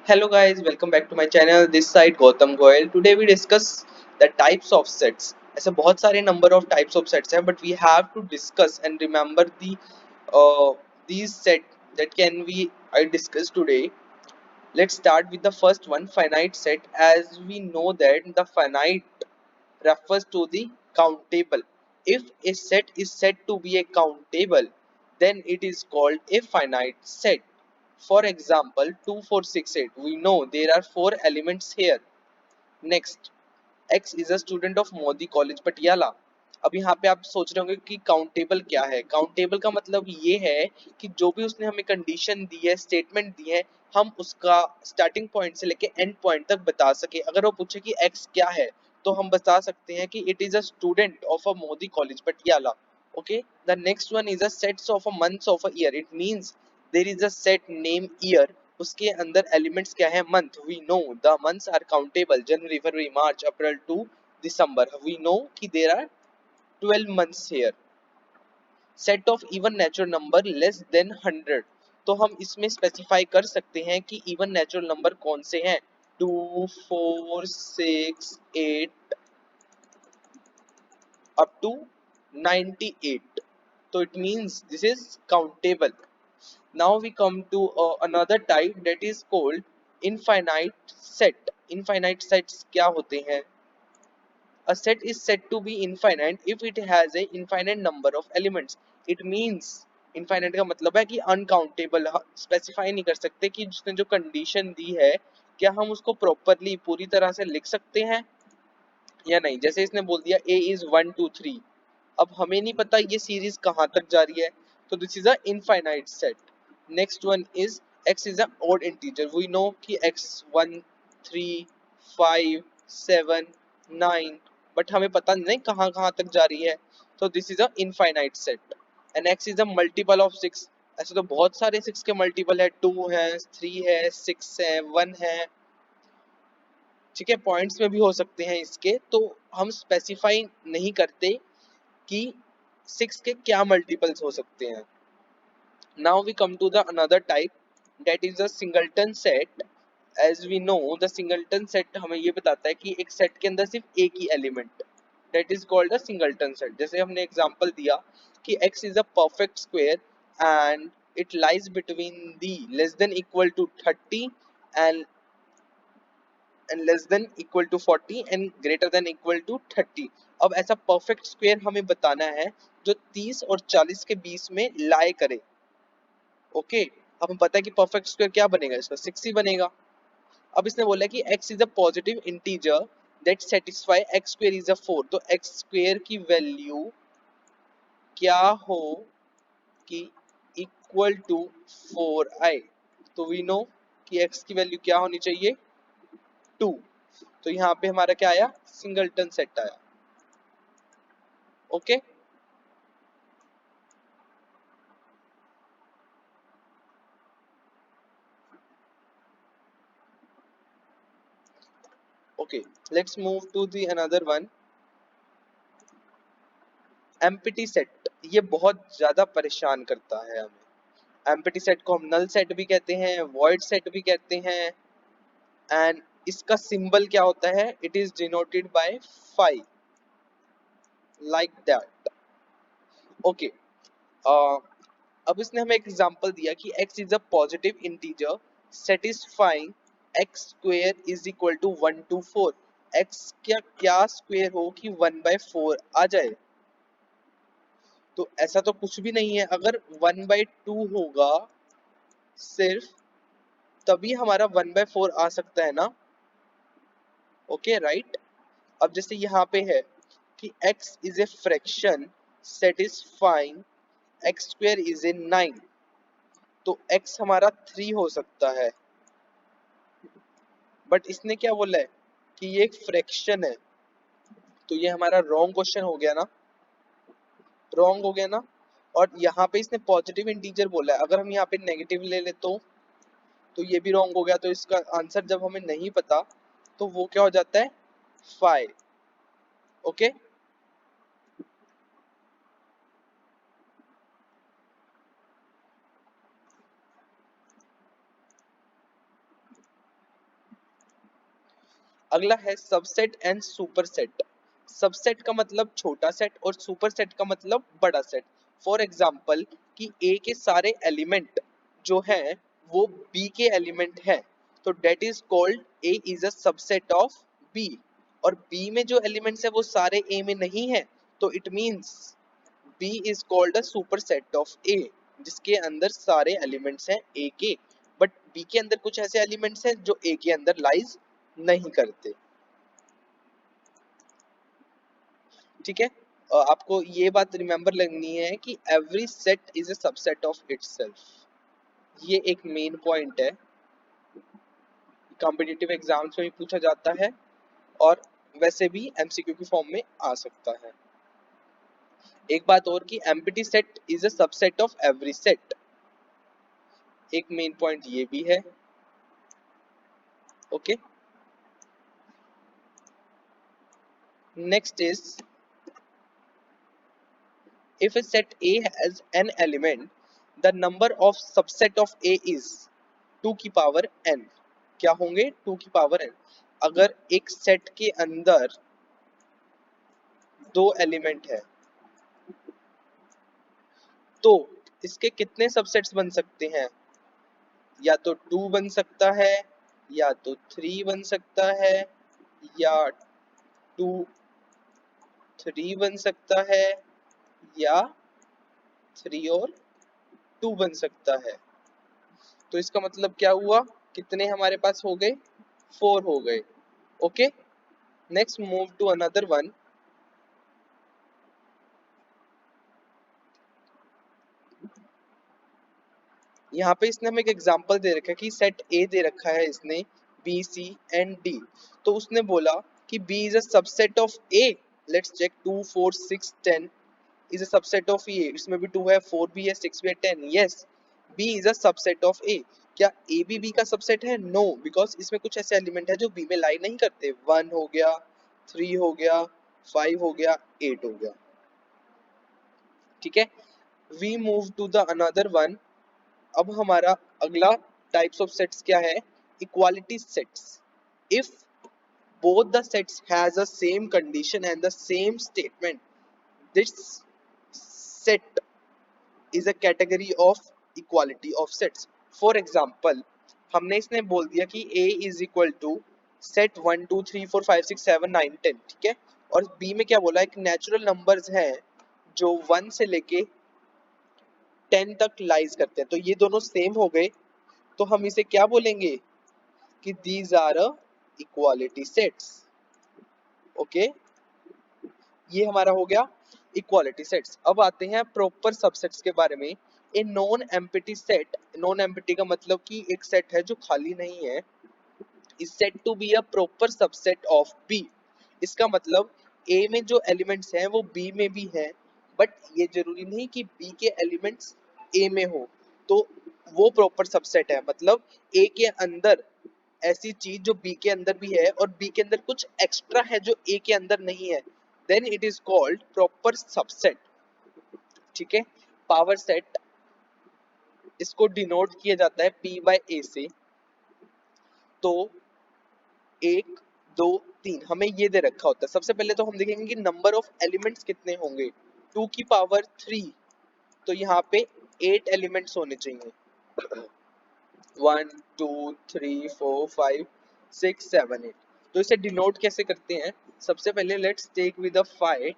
Hello guys, welcome back to my channel. This side Gautam Goyal. Today we discuss the types of sets. ऐसे बहुत सारे number of types of sets हैं, but we have to discuss and remember uh, these set that can we I discuss today. Let's start with the first one, finite set. As we know that the finite refers to the countable. If a set is said to be a countable, then it is called a finite set. For example, 2468. We know there are four elements here. Next, X is a student of Modi College Patiala. अब यहाँ पे आप सोच रहे होंगे कि countable क्या है। काउंटेबल का मतलब ये है कि जो भी उसने हमें कंडीशन दी है, स्टेटमेंट दी है, हम उसका स्टार्टिंग पॉइंट से लेके एंड पॉइंट तक बता सके। अगर वो पूछे कि एक्स क्या है, तो हम बता सकते हैं कि it is a student of a Modi college Patiala. Okay, the next one is a sets of a months of a year. It means there is a set name year, उसके अंदर एलिमेंट्स क्या है, month. We know the months are countable, January, February, March, April to December. We know कि there are 12 months here. Set of even natural number less than 100, तो हम इसमें specify कर सकते हैं कि इवन नेचुरल नंबर कौन से हैं। 2 4 6 8 up to 98, so it means this is countable. Now we come to another type that is called infinite set. Infinite sets क्या होते हैं? A set is said to be infinite if it has a infinite number of elements. It means infinite का मतलब है कि uncountable, specify नहीं कर सकते कि जिसने जो कंडीशन दी है क्या हम उसको प्रॉपरली पूरी तरह से लिख सकते हैं या नहीं। जैसे इसने बोल दिया a is 1 2 3, अब हमें नहीं पता ये सीरीज कहाँ तक जा रही है, तो this is a infinite set. Next one is x is a odd integer. We know कि x 1 3 5 7 9, बट हमें पता नहीं कहाँ कहाँ तक जा रही है, तो this is a infinite set. And x is a multiple of 6। ऐसे तो बहुत सारे 6 के मल्टीपल है, 2 है, 3 है, 6 है, 1 है। ठीक है, पॉइंट्स में भी हो सकते हैं इसके, तो हम स्पेसिफाई नहीं करते कि 6 के क्या मल्टीपल्स हो सकते हैं। Now we come to the another type, that is a singleton set. As we know the singleton set हमें ये बताता है कि एक सेट के अंदर सिर्फ एक ही element, that is called a singleton set. जैसे हमने एग्जांपल दिया कि x is a perfect square and it lies between the less than equal to 30 and less than equal to 40 and greater than equal to 30। अब ऐसा perfect square हमें बताना है जो 30 और 40 के बीच में लाई करे। ओके, अब हमें पता है कि परफेक्ट स्क्वायर क्या बनेगा, इसका 6 ही बनेगा। अब इसने बोला कि x is a positive integer that satisfy x square is a 4, तो x स्क्वायर की वैल्यू क्या हो कि इक्वल टू 4 आए। तो वी नो कि x की वैल्यू क्या होनी चाहिए, 2। तो यहाँ पे हमारा क्या आया, सिंगलटन सेट आया। Okay, okay, let's move to the another one, empty set. ये बहुत ज्यादा परेशान करता है हमें। एम्प्टी सेट को हम नल सेट भी कहते हैं, वॉइड सेट भी कहते हैं। एंड इसका सिंबल क्या होता है, it is denoted by 5, like that. Okay, अब इसने हमें एक एग्जांपल दिया कि x is a positive integer satisfying x square is equal to 1 to 4। x क्या क्या स्क्वायर हो कि 1/4 आ जाए, तो ऐसा तो कुछ भी नहीं है। अगर 1/2 होगा सिर्फ, तभी हमारा 1/4 आ सकता है ना। Okay right. अब जैसे यहाँ पे है कि x is a fraction satisfying x square is a 9, तो x हमारा 3 हो सकता है। बट इसने क्या बोला है कि ये एक फ्रैक्शन है, तो ये हमारा रॉन्ग क्वेश्चन हो गया ना, रॉन्ग हो गया ना। और यहाँ पे इसने पॉजिटिव इंटीजर बोला है, अगर हम यहाँ पे नेगेटिव ले ले तो ये भी रॉन्ग हो गया। तो इसका आंसर जब हमें नहीं पता तो वो क्या हो जाता है, 5। ओके, अगला है सबसेट एंड सुपरसेट। सबसेट का मतलब छोटा सेट और सुपरसेट का मतलब बड़ा सेट। फॉर एग्जाम्पल कि ए के सारे एलिमेंट जो हैं वो बी के एलिमेंट हैं, तो that is called A is a subset of B. और बी में जो एलिमेंट्स है वो सारे ए में नहीं है, तो it means B is called a superset of A, जिसके अंदर सारे एलिमेंट्स हैं ए के, बट बी के अंदर कुछ ऐसे एलिमेंट्स हैं जो ए के अंदर लाइज नहीं करते। ठीक है, आपको ये बात रिमेंबर लगनी है कि every set is a subset of itself. ये एक मेन पॉइंट है, कॉम्पिटिटिव एग्जाम्स में भी पूछा जाता है और वैसे भी एमसीक्यू की फॉर्म में आ सकता है। एक बात और कि empty set is a subset of every set, एक मेन पॉइंट ये भी है। Okay, next is if a set A has n element, the number of subset of A is 2 की पावर n। क्या होंगे? 2 की पावर n। अगर एक सेट के अंदर दो एलिमेंट है तो इसके कितने सबसेट्स बन सकते हैं? या तो 2 बन सकता है, या तो 3 बन सकता है, या 2 3 बन सकता है, या 3 और 2 बन सकता है। तो इसका मतलब क्या हुआ? कितने हमारे पास हो गए? 4 हो गए। Okay, next move to another one. यहाँ पे इसने हमें एक एग्जांपल दे रखा है कि सेट ए दे रखा है इसने बी सी एंड डी, तो उसने बोला कि B is a subset of A. Let's check, 2 4 6 10 is a subset of A. इसमें भी 2 है, 4 भी है, 6 भी है, 10। Yes, B is a subset of A. क्या ए भी बी का सबसेट है? नो, बिकॉज इसमें कुछ ऐसे एलिमेंट है जो बी में लाई नहीं करते। 1 हो गया, 3 हो गया, 5 हो गया, 8 हो गया। ठीक है, we move to the another one. अब हमारा अगला टाइप्स ऑफ सेट्स क्या है? Equality sets. If both the sets has the same condition and the same statement, this set is a category of equality of sets. For example, हमने इसने बोल दिया कि a is equal to set 1 2 3 4 5 6 7 9 10। ठीक है, और b में क्या बोला? एक नेचुरल नंबर्स हैं जो 1 से लेके 10 तक लाइज करते हैं, तो ये दोनों सेम हो गए, तो हम इसे क्या बोलेंगे कि these are a equality sets। Okay, ये हमारा हो गया इक्वालिटी सेट्स। अब आते हैं प्रॉपर सबसेट्स के बारे में। A non empty set, non empty का मतलब कि एक सेट है जो खाली नहीं है, is said to be a proper subset of B. इसका मतलब ए में जो एलिमेंट्स हैं वो बी में भी हैं, बट ये जरूरी नहीं कि बी के एलिमेंट्स ए में हो, तो वो प्रॉपर सबसेट है। मतलब ए के अंदर ऐसी चीज जो बी के अंदर भी है और बी के अंदर कुछ एक्स्ट्रा है जो ए के अंदर नहीं है, then it is called proper subset. ठीक है, पावर सेट, इसको डिनोट किया जाता है पी बाय ए से। तो 1 2 3 हमें ये दे रखा होता है। सबसे पहले तो हम देखेंगे कि नंबर ऑफ एलिमेंट्स कितने होंगे। 2 की पावर 3, तो यहाँ पे 8 एलिमेंट्स होने चाहिए। 1 2 3 4 5 6 7 8। तो इसे डिनोट कैसे करते हैं? सबसे पहले लेट्स टेक विद अ 5।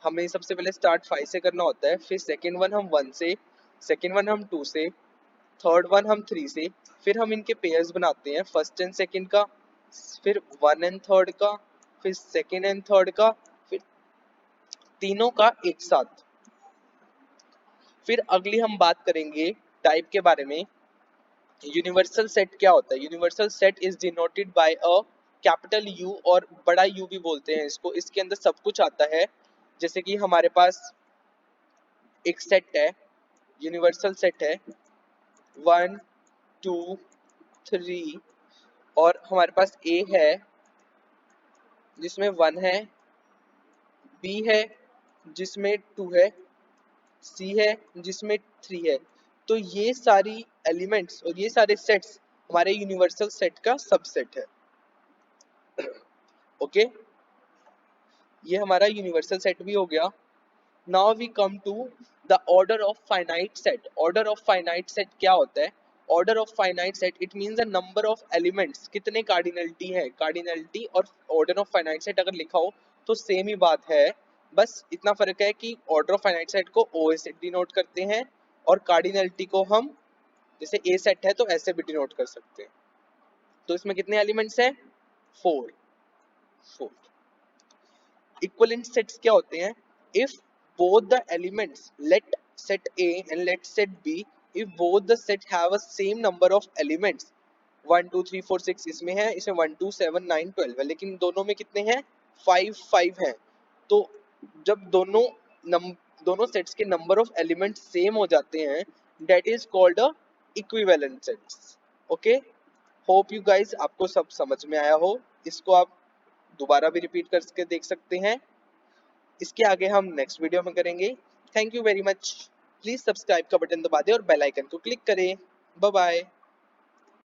हमें सबसे पहले स्टार्ट 5 से करना होता है, फिर सेकंड वन हम 1 से, सेकंड वन हम 2 से, थर्ड वन हम 3 से, फिर हम इनके पेयर्स बनाते हैं, फर्स्ट एंड सेकंड का, फिर 1 एंड थर्ड का, फिर सेकंड एंड थर्ड का, फिर तीनों का एक साथ। फिर अगली हम बात करेंगे टाइप के बारे में। यूनिवर्सल सेट क्या होता है? Universal set is denoted bye a capital you, और बड़ा यू भी बोलते हैं इसको। इसके अंदर सब कुछ आता है, जैसे कि हमारे पास एक सेट है, यूनिवर्सल सेट है 1 2 3, और हमारे पास ए है जिसमें 1 है, बी है जिसमें 2 है, सी है जिसमें 3 है। तो ये सारी एलिमेंट्स और ये सारे सेट्स हमारे यूनिवर्सल सेट का सबसेट है। ओके, ये हमारा यूनिवर्सल सेट भी हो गया। Now we come to the order of finite set. Order of finite set क्या होता है? Order of finite set it means the number of elements, कितने कार्डिनलिटी है। कार्डिनलिटी और ऑर्डर ऑफ फाइनाइट सेट अगर लिखा हो तो सेम ही बात है, बस इतना फर्क है कि ऑर्डर ऑफ फाइनाइट सेट को ओ से डिनोट करते हैं और कार्डिनलिटी को हम जैसे ए सेट है तो ऐसे भी डिनोट कर सकते हैं। तो इसमें कितने एलिमेंट्स हैं? 4। 4 इक्विवेलेंट सेट्स क्या होते हैं? If both the elements, let set A and let set B, if both the set have a same number of elements 1 2 3 4 6 इसमें है, इसमें 1 2 7 9 12 है, लेकिन दोनों में कितने हैं? 5 5 हैं। तो जब दोनों सेट्स के नंबर ऑफ एलिमेंट्स सेम हो जाते हैं, that is called a equivalent sets. Okay, hope you guys आपको सब समझ में आया हो। इसको आप दोबारा भी रिपीट करके देख सकते हैं। इसके आगे हम नेक्स्ट वीडियो में करेंगे। Thank you very much. Please subscribe का बटन दबा दें और बेल आइकन को क्लिक करें। Bye bye.